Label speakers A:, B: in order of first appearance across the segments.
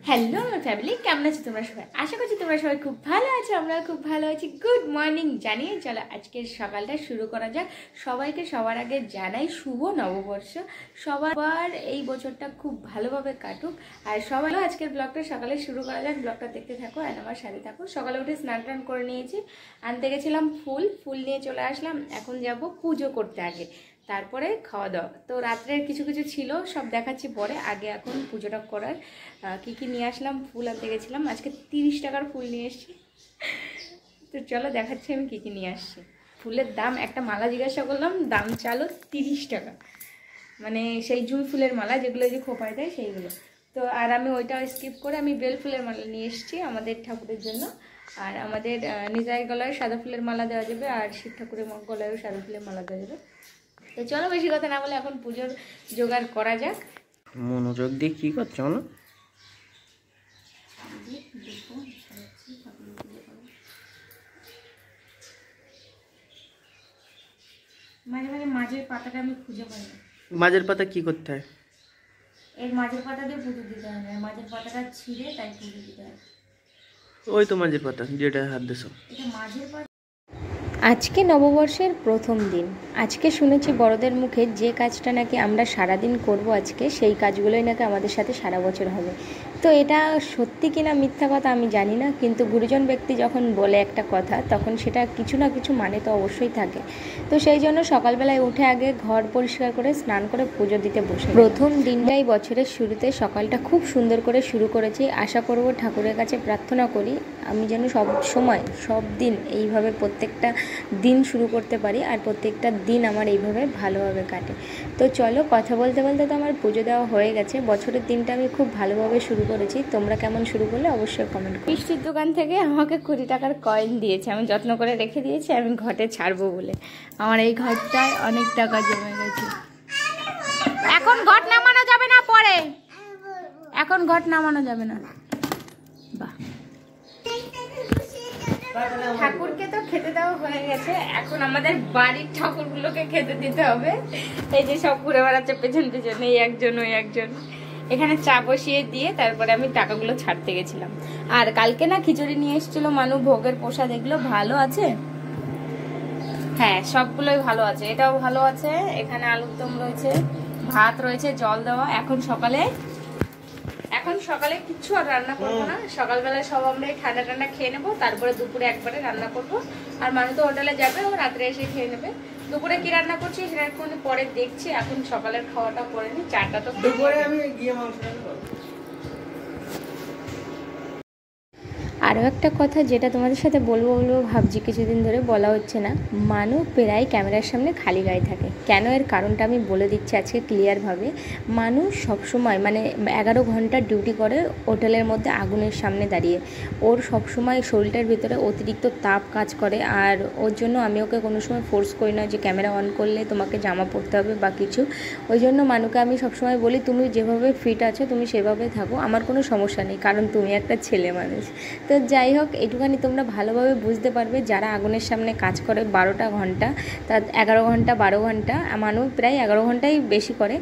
A: Hello আমার family, কেমন আছো তোমরা সবাই? আশা করছি তোমরা সবাই খুব ভালো আছো, আমরা খুব ভালো আছি। গুড মর্নিং জানিয়ে চলো আজকের সকালটা শুরু করা যাক। সবাইকে সবার আগে জানাই শুভ নববর্ষ। সবার এই বছরটা খুব ভালোভাবে কাটুক। আর সবাই আজকের ব্লগটা সকালে শুরু করা যাক। ব্লগটা দেখতে থাকো আর আমার সাথে থাকো। সকালে উঠে স্নান টান করে নিয়েছি, আনতে গেছিলাম ফুল নিয়ে চলে আসলাম। এখন যাব পুজো করতে, আগে তারপরে খাওয়া দাওয়া। তো রাত্রের কিছু কিছু ছিল, সব দেখাচ্ছি পরে। আগে এখন পুজোটা করার কি কি নিয়ে আসলাম। ফুল আনতে গেছিলাম, আজকে 30 টাকার ফুল নিয়ে এসেছি। তো চলো দেখাচ্ছি আমি কি কি নিয়ে আসছি। ফুলের দাম, একটা মালা জিজ্ঞাসা করলাম, দাম চালো 30 টাকা। মানে সেই জুঁই ফুলের মালা যেগুলো যে খোপায় দেয় সেইগুলো। তো আর আমি ওইটা স্কিপ করে আমি বেল ফুলের মালা নিয়ে এসেছি আমাদের ঠাকুরের জন্য। আর আমাদের নিজের গলায় সাদা ফুলের মালা দেওয়া যাবে, আর শিব ঠাকুরের গলায়ও সাদা ফুলের মালা দেওয়া যাবে। তো চলো বেশি কথা না বলে এখন পুজোর জোগাড় করা যাক।
B: মনোযোগ দিয়ে কি করছো না?
A: মাঝে মাঝে মাঝের পাতাটা আমি খুঁজে পাই না।
B: মাঝের পাতা কি করতে হয়?
A: এর মাঝের পাতা দিয়ে পুজো দিতে হবে, মাঝের পাতাটা ছিঁড়ে তাই পুজো দিতে হবে।
B: ওই তো মাঝের পাতা যেটা হাত দিছো।
A: এটা মাঝের পাতা।
C: আজকে নববর্ষের প্রথম দিন। আজকে শুনেছি বড়দের মুখে যে কাজটা নাকি আমরা সারাদিন করব আজকে, সেই কাজগুলোই নাকি আমাদের সাথে সারা বছর হবে। তো এটা সত্যি কিনা মিথ্যা কথা আমি জানি না, কিন্তু গুরুজন ব্যক্তি যখন বলে একটা কথা তখন সেটা কিছু না কিছু মানে তো অবশ্যই থাকে। তো সেই জন্য সকালবেলায় উঠে আগে ঘর পরিষ্কার করে স্নান করে পুজো দিতে বসে। প্রথম দিনটাই বছরের শুরুতে সকালটা খুব সুন্দর করে শুরু করেছি। আশা করব, ঠাকুরের কাছে প্রার্থনা করি আমি যেন সব সময় সব দিন এইভাবে প্রত্যেকটা দিন শুরু করতে পারি, আর প্রত্যেকটা দিন আমার এইভাবে ভালোভাবে কাটে। তো চলো, কথা বলতে বলতে তো আমার পুজো দেওয়া হয়ে গেছে। বছরের দিনটা আমি খুব ভালোভাবে শুরু করেছি। তোমরা কেমন শুরু করলে অবশ্যই কমেন্ট করো।
A: মিষ্টির দোকান থেকে আমাকে 20 টাকার কয়েন দিয়েছে, আমি যত্ন করে রেখে দিয়েছি আমি ঘটে ছাড়বো বলে। আমার এই ঘরটায় অনেক টাকা জমে গেছে। এখন ঘট নামানো যাবে না, পরে এখন ঘট নামানো যাবে না। বাহ, ঠাকুরকে তো খেতে দেওয়া হয়ে গেছে, এখন আমাদের বাড়ির ঠাকুরগুলোকে খেতে দিতে হবে। এই যে সব ঘুরে বেড়াচ্ছে পেছন পেছন, এই একজন ওই একজন। এখানে চা বসিয়ে দিয়ে তারপরে আমি টাকাগুলো ছাড়তে গেছিলাম। আর কালকে না খিচুড়ি নিয়ে এসেছিল মানু, ভোগের প্রসাদ। এগুলো ভালো আছে, হ্যাঁ সবগুলোই ভালো আছে। এটাও ভালো আছে, এখানে আলুর দম রয়েছে, ভাত রয়েছে, জল দেওয়া। এখন সকালে কিচ্ছু আর রান্না করবো না। সকালবেলায় সব আমরা ঠান্ডা ঠান্ডা খেয়ে নেবো, তারপরে দুপুরে একবারে রান্না করবো। আর মানু তো হোটেলে যাবে, ও রাত্রে এসে খেয়ে নেবে। দুপুরে কি রান্না করছি সেটা একটু পরে দেখছি। এখন সকালের খাওয়াটা করে নি, চাটা তো দুপুরে আমি গিয়ে মাংস।
C: আরও একটা কথা যেটা তোমাদের সাথে বলবো ভাবছি, কিছুদিন ধরে বলা হচ্ছে না। মানু প্রায় ক্যামেরার সামনে খালি গায়ে থাকে কেন, এর কারণটা আমি বলে দিচ্ছি আজকে ক্লিয়ারভাবে। মানুষ সবসময় মানে 11 ঘন্টা ডিউটি করে হোটেলের মধ্যে আগুনের সামনে দাঁড়িয়ে। ওর সবসময় শরীরটার ভিতরে অতিরিক্ত তাপ কাজ করে। আর ওর জন্য আমি ওকে কোনো সময় ফোর্স করি না যে ক্যামেরা অন করলে তোমাকে জামা পরতে হবে বা কিছু। ওই জন্য মানুকে আমি সবসময় বলি, তুমি যেভাবে ফিট আছো তুমি সেভাবে থাকো, আমার কোনো সমস্যা নেই, কারণ তুমি একটা ছেলে মানুষ। তো যাই হোক, এইটুখানি তোমরা ভালোভাবে বুঝতে পারবে যারা আগুনের সামনে কাজ করে 12টা ঘন্টা, তার 11 ঘন্টা 12 ঘন্টা, মানুষ প্রায় 11 ঘন্টাই বেশি করে,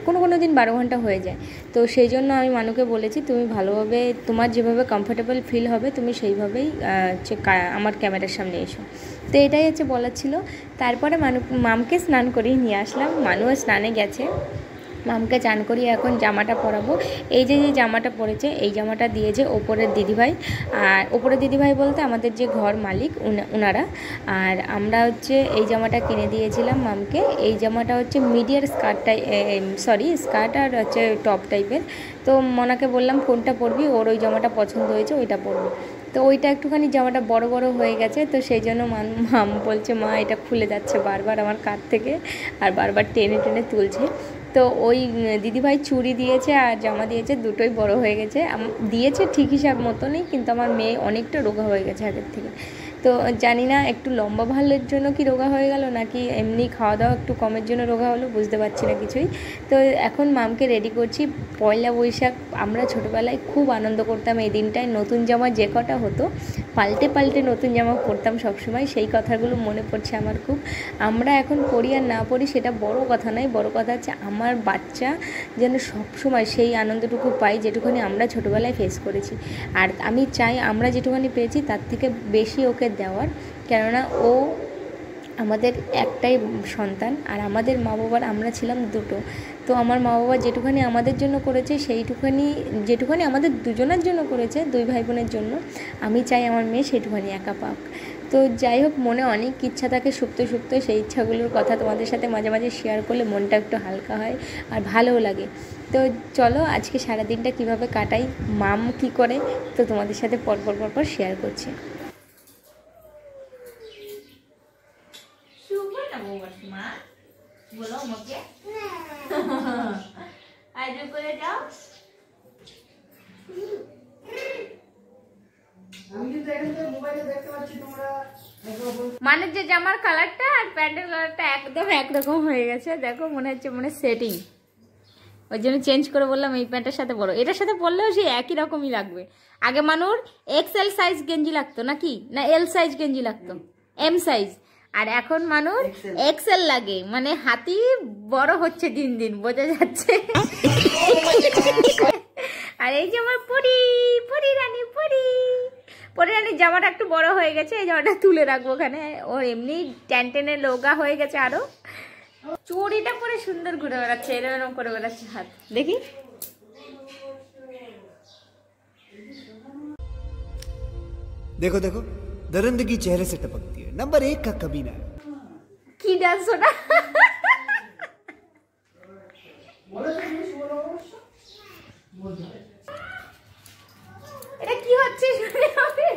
C: কোনো দিন 12 ঘন্টা হয়ে যায়। তো সেই জন্য আমি মানুকে বলেছি, তুমি ভালোভাবে তোমার যেভাবে কমফোর্টেবল ফিল হবে তুমি সেইভাবেই আমার ক্যামেরার সামনে এসো। তো এটাই হচ্ছে বলার ছিল। তারপরে মামকে স্নান করিয়ে নিয়ে আসলাম, মানুও স্নানে গেছে। মামকে চান করিয়ে এখন জামাটা পরাবো। এই যে জামাটা পরেছে, এই জামাটা দিয়েছে ওপরের দিদিভাই। আর ওপরের দিদিভাই বলতে আমাদের যে ঘর মালিক ওনারা। আর আমরা হচ্ছে এই জামাটা কিনে দিয়েছিলাম মামকে। এই জামাটা হচ্ছে মিডিয়ার স্কার্ট আর হচ্ছে টপ টাইপের। তো মনাকে বললাম কোনটা পরবি, ওর ওই জামাটা পছন্দ হয়েছে, ওইটা পরবো। তো ওইটা একটুখানি জামাটা বড় বড় হয়ে গেছে, তো সেই জন্য মাম বলছে, মা এটা খুলে যাচ্ছে বারবার আমার কাঁধ থেকে, আর বারবার টেনে টেনে তুলছে। তো ওই দিদিভাই চুড়ি দিয়েছে আর জামা দিয়েছে, দুটোই বড় হয়ে গেছে। দিয়েছে ঠিক হিসাব মতনই, কিন্তু আমার মেয়ে অনেকটা রোগা হয়ে গেছে আগের থেকে। তো তো জানি না একটু লম্বা ভালের জন্য কি রোগা হয়ে গেল নাকি এমনি খাওয়া দাওয়া একটু কমের জন্য রোগা হলো, বুঝতে পারছি না কিছুই। তো এখন মামকে রেডি করছি। পয়লা বৈশাখ আমরা ছোটোবেলায় খুব আনন্দ করতাম এই দিনটায়। নতুন জামা যে কটা হতো পাল্টে পাল্টে নতুন জামা পরতাম সবসময়, সেই কথাগুলো মনে পড়ছে আমার খুব। আমরা এখন পড়ি আর না পড়ি সেটা বড় কথা নয়, বড় কথা হচ্ছে আমার বাচ্চা যেন সবসময় সেই আনন্দটুকু পাই যেটুকুনি আমরা ছোটোবেলায় ফেস করেছি। আর আমি চাই আমরা যেটুকুনি পেয়েছি তার থেকে বেশি ওকে দেওয়ার, কেননা ও আমাদের একটাই সন্তান আর আমাদের মা বাবার আমরা ছিলাম দুটো। তো আমার মা বাবা যেটুখানি আমাদের জন্য করেছে যেটুখানি আমাদের দুজনের জন্য করেছে, দুই ভাই বোনের জন্য, আমি চাই আমার মেয়ে সেটুখানি একা পাক। তো যাই হোক, মনে অনেক ইচ্ছা থাকে সুপ্ত সুপ্ত, সেই ইচ্ছাগুলোর কথা তোমাদের সাথে মাঝে মাঝে শেয়ার করলে মনটা একটু হালকা হয় আর ভালোও লাগে। তো চলো আজকে সারাদিনটা কিভাবে কাটাই, মাম কি করে, তো তোমাদের সাথে পরপর শেয়ার করছি।
A: শুভ নববর্ষ মা, বলো আমাকে আজ করে যাও। মানে যে জামার কালারটা আর প্যান্টের কালারটা একদম একরকম হয়ে গেছে, দেখো মনে হচ্ছে সেটিং, ওই জন্য চেঞ্জ করে বললাম এই প্যান্টের সাথে পরো, এটার সাথে পরলেও সেই একই রকমই লাগবে। আগে মানুষ এক্সএল সাইজ গেঞ্জি লাগতো নাকি, না এল সাইজ গেঞ্জি লাগতো, এম সাইজ, আর এখন মানুষ এক্সএল লাগে, মানে হাতি বড় হচ্ছে দিন দিন, বোঝা যাচ্ছে। আর এই যে আমার পরি রানীর জামাটা একটু বড় হয়ে গেছে, এই জামাটা তুলে রাখবো ওখানে, ওর এমনি টেনে লোগা হয়ে গেছে আরো। চুড়িটা পরে সুন্দর ঘুরে বেড়াচ্ছে, এরকম করে বেড়াচ্ছে হাত, দেখি।
D: देखो देखो दरिंदगी चेहरे से टपकती है, नंबर 1 का कमीना है।
A: কি ডান্স ওটা? এটা কি হচ্ছে শুনে হবে?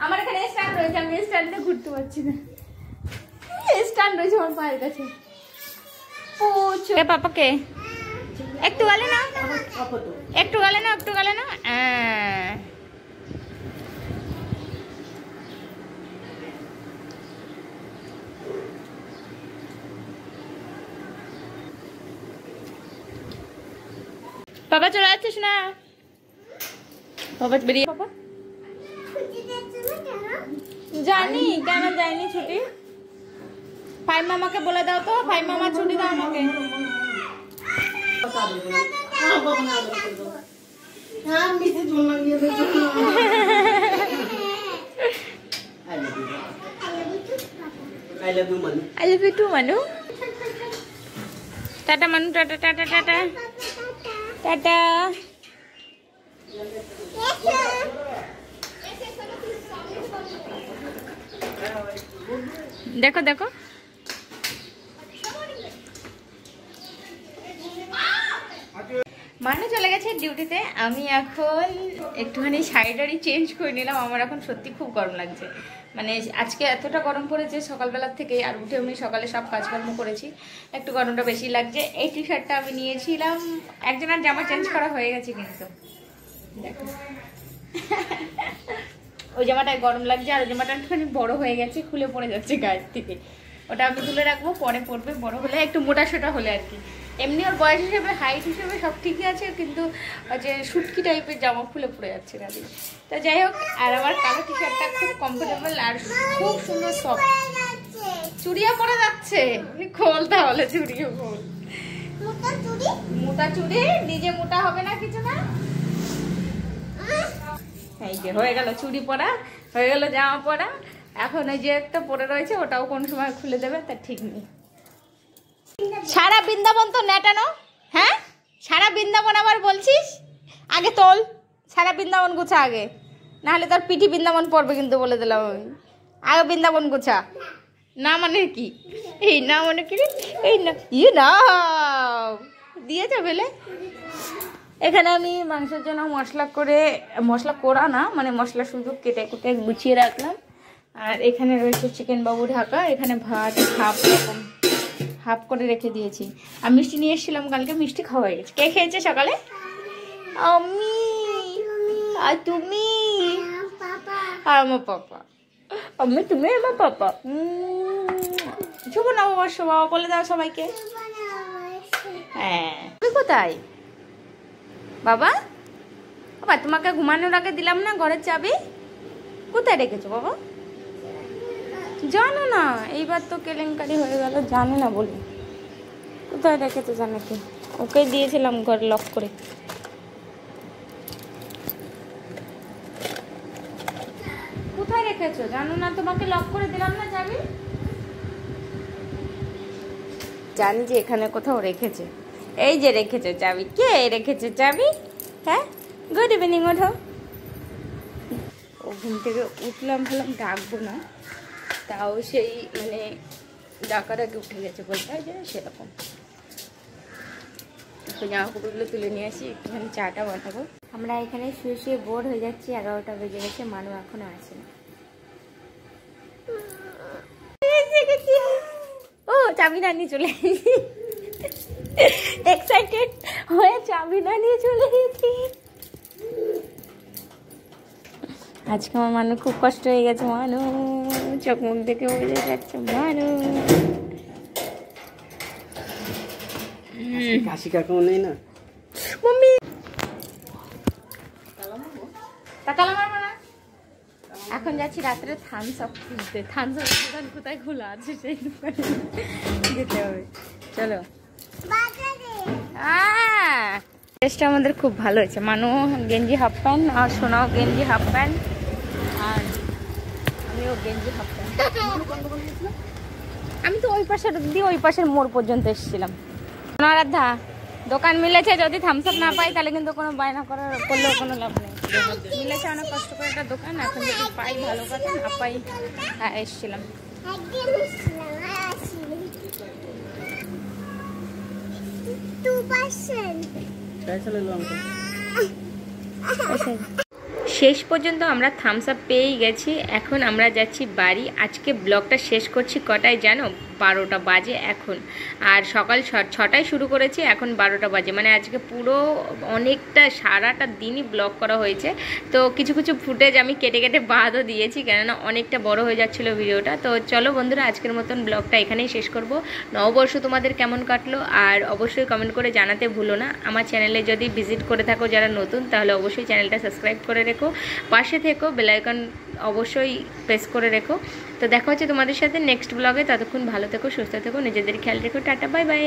A: আমার এখানে স্ট্যান্ড রয়েছে, আমি স্ট্যান্ডে ঘুরতে পারছি না, স্ট্যান্ড রয়েছে আমার পায়ের কাছে। পুচু পাপাকে একটু গালে না, একটু গালে না, একটু গালে না। বাবা চলে যাচ্ছিস না? বাবা বেরিয়ে, বাবা জানি কেন যায়নি ছুটি। ফাইম মামাকে বলে দাও তো, ফাইম মামা ছুটি দাও আমাকে। I love you too, Manu. Tata মানু, টাটা টাটা টাটা টাটা। দেখো দেখো মানু চলে গেছে ডিউটিতে, আমি এখন একটুখানি শাড়িটারি চেঞ্জ করে নিলাম। আমার এখন সত্যি খুব গরম লাগছে, মানে আজকে এতটা গরম পড়েছে সকালবেলার থেকে, আর উঠে আমি সকালে সব কাজকর্ম করেছি, একটু গরমটা বেশি লাগছে। এই টি শার্টটা আমি নিয়েছিলাম, একজনের জামা চেঞ্জ করা হয়ে গেছে কিন্তু দেখো ওই জামাটায় গরম লাগছে, আর ওই জামাটা একটুখানি বড় হয়ে গেছে, খুলে পড়ে যাচ্ছে গায়ের থেকে, ওটা আমি তুলে রাখবো, পরে পরবে বড় হলে, একটু মোটা সোটা হলে আর কি। এমনি ওর বয়স হিসেবে হাইট হিসেবে সব ঠিকই আছে, কিন্তু যে শুটকি টাইপের জামা খুলে পড়ে যাচ্ছে গাড়ি। তো যাই হোক, আর আমার কালো টি শার্টটা খুব কমফোর্টেবল আর খুব সুন্দর সফট। চুড়িয়া পরে যাচ্ছে, খোল তাহলে চুড়িও খোল। মোটা চুড়ি নিজে মোটা হবে না কিছু না। এই যে হয়ে গেল চুড়ি পরা, হয়ে গেল জামা পরা, এখন ওই যে একটা পরে রয়েছে ওটাও কোন সময় খুলে দেবে তার ঠিক নেই। সারা বৃন্দাবন তো নেটানো, হ্যাঁ সারা বৃন্দাবন আবার বলছিস, আগে তোল সারা বৃন্দাবন গুছা আগে, নাহলে তোর পিঠি বৃন্দাবন পড়বে কিন্তু, বলে দিলাম আমি। আগে বৃন্দাবন গুছা, না মানে কি, এই না মানে কি, এই না ইয়ে না দিয়েছে বেলে। এখানে আমি মাংসের জন্য মশলা করা না, মানে মশলা শুধু কেটে কুটে গুছিয়ে রাখলাম। আর এখানে রয়েছে চিকেন বাবু ঢাকা, এখানে ভাত হাফ করে রেখে দিয়েছি। আর মিষ্টি নিয়ে এসেছিলাম কালকে, মিষ্টি খাওয়া হয়ে গেছে। কে খেয়েছে সকালে? আমি। আর তুমি? আর আমার পাপা, আমি তুমি আমার পাপা। শুভ নববর্ষ বাবা বলে দাও সবাইকে। হ্যাঁ, তুমি কোথায় বাবা? বাবা তোমাকে ঘুমানোর আগে দিলাম না ঘরের চাবি, কোথায় রেখেছো বাবা? জানো না, এইবার তো কেলেঙ্কারি হয়ে গেল, জানে না বলে। কোথায় রেখেছো জানো কি? ওকে দিয়েছিলাম ঘর লক করে। কোথায় রেখেছো জানো না, তোমাকে লক করে দিলাম না চাবি। জানি যে এখানে কোথাও রেখেছে, এই যে রেখেছে চাবি। কে রেখেছে চাবি? হ্যাঁ, গুড ইভিনিং। ওঠো। ও ঘুম থেকে উঠলাম, ভাবলাম ডাকবো না, তাও সেই মানে ডাকার আগে উঠে গেছে বলতে হয় যে সেরকম। জামা কাপড়গুলো তুলে নিয়ে আসি, একটুখানি চাটা বানাবো। আমরা এখানে শুয়ে শুয়ে বোর হয়ে যাচ্ছি, 11টা বেজে গেছে, মানু এখনো আসে না। ও চাবি না নিয়ে চলে এক্সাইটেড হয়ে চাবি না নিয়ে চলে গেছি। আজকে আমার মানু খুব কষ্ট হয়ে গেছে। মানু চোখ মুখ দেখে বোঝা যাচ্ছে মানু।
B: কাশি কাকু নেই না
A: মম্মি তাকালাম না। এখন যাচ্ছি রাত্রে থামস আপ খুঁজতে। থামস আপ দোকান কোথায় খোলা আছে সেই দোকানে যেতে হবে। চলো। ড্রেসটা আমাদের খুব ভালো হয়েছে। মানু গেঞ্জি হাফ প্যান্ট, আর সোনাও গেঞ্জি হাফ প্যান্ট, আর আমিও গেঞ্জি হাফ প্যান্ট। আমি তো ওই পাশের দিয়ে ওই পাশের মোড় পর্যন্ত এসেছিলাম। রাধা দোকান মিলেছে, যদি থামস আপ না পাই তাহলে কিন্তু কোনো বায়না করলেও কোনো লাভ নেই। মিলেছে অনেক কষ্ট করে একটা দোকান, এখন যদি পাই ভালো কথা, না পাই হ্যাঁ এসেছিলাম। শেষ পর্যন্ত আমরা থামস আপ পেয়েই গেছি। এখন আমরা যাচ্ছি বাড়ি। আজকে ব্লগটা শেষ করছি কটায় জানো? 12টা বাজে এখন। আর সকাল 6টায় শুরু করেছি, এখন 12টা বাজে। মানে আজকে পুরো অনেকটা সারাটা দিনই ব্লগ করা হয়েছে। তো কিছু কিছু ফুটেজ আমি কেটে কেটে বাদও দিয়েছি, কেননা অনেকটা বড় হয়ে যাচ্ছিলো ভিডিওটা। তো চলো বন্ধুরা, আজকের মতন ব্লগটা এখানেই শেষ করব। নববর্ষ তোমাদের কেমন কাটলো আর অবশ্যই কমেন্ট করে জানাতে ভুলো না। আমার চ্যানেলে যদি ভিজিট করে থাকো যারা নতুন, তাহলে অবশ্যই চ্যানেলটা সাবস্ক্রাইব করে রেখো, পাশে থেকো, বেল আইকন অবশ্যই প্রেস করে রেখো। তো দেখা হচ্ছে তোমাদের সাথে নেক্সট ব্লগে। ততক্ষণ ভালো থেকো, সুস্থ থেকো, নিজেদের খেয়াল রেখো। Tata, bye bye.